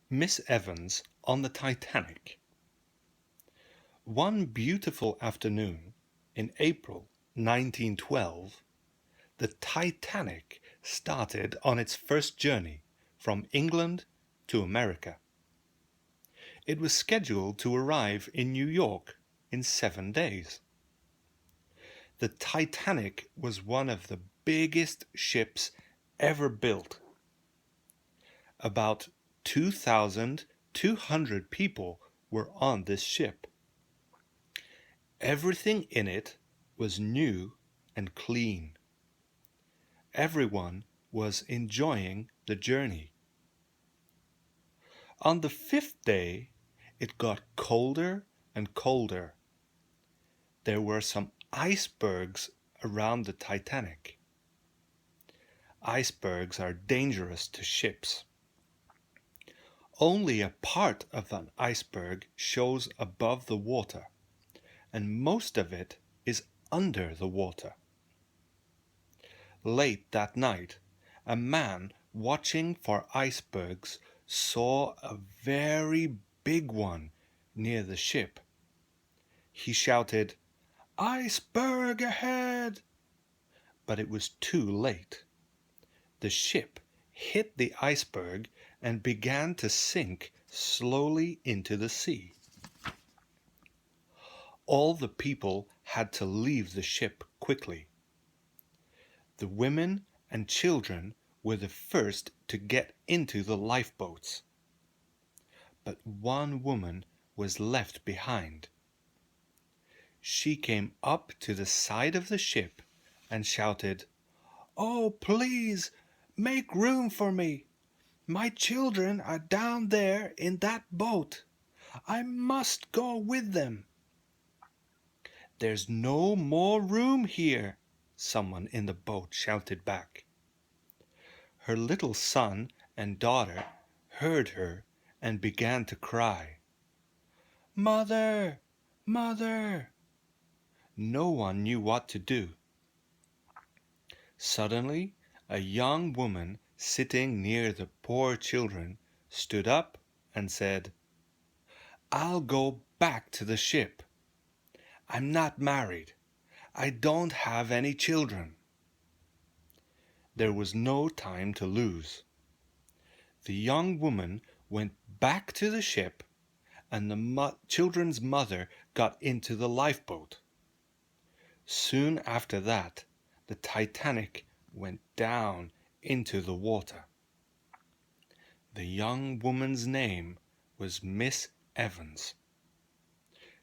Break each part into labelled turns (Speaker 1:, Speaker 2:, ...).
Speaker 1: Miss Evans on the Titanic. One beautiful afternoon in April 1912, the Titanic started on its first journey from England to America. It was scheduled to arrive in New York in 7 days. The Titanic was one of the biggest ships ever built. About 2,200 people were on this ship. Everything in it was new and clean. Everyone was enjoying the journey. On the 5th day, it got colder and colder. There were some icebergs around the Titanic. Icebergs are dangerous to ships. Only a part of an iceberg shows above the water, and most of it is under the water. Late that night, a man watching for icebergs saw a very big one near the ship. He shouted, "Iceberg ahead!" But it was too late. The ship hit the iceberg and began to sink slowly into the sea. All the people had to leave the ship quickly. The women and children were the first to get into the lifeboats. But one woman was left behind. She came up to the side of the ship and shouted, "Oh, please, make room for me. My children are down there in that boat. I must go with them." "There's no more room here," someone in the boat shouted back. Her little son and daughter heard her and began to cry. "Mother! Mother!" No one knew what to do. Suddenly, a young woman sitting near the poor children stood up and said, "I'll go back to the ship. I'm not married. I don't have any children." There was no time to lose. The young woman went back to the ship, and the children's mother got into the lifeboat. Soon after that, the Titanic went down into the water. The young woman's name was Miss Evans.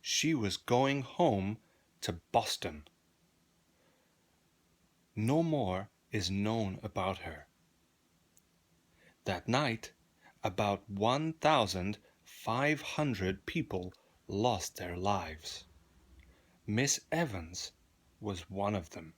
Speaker 1: She was going home to Boston. No more is known about her. That night, about 1,500 people lost their lives. Miss Evans was one of them.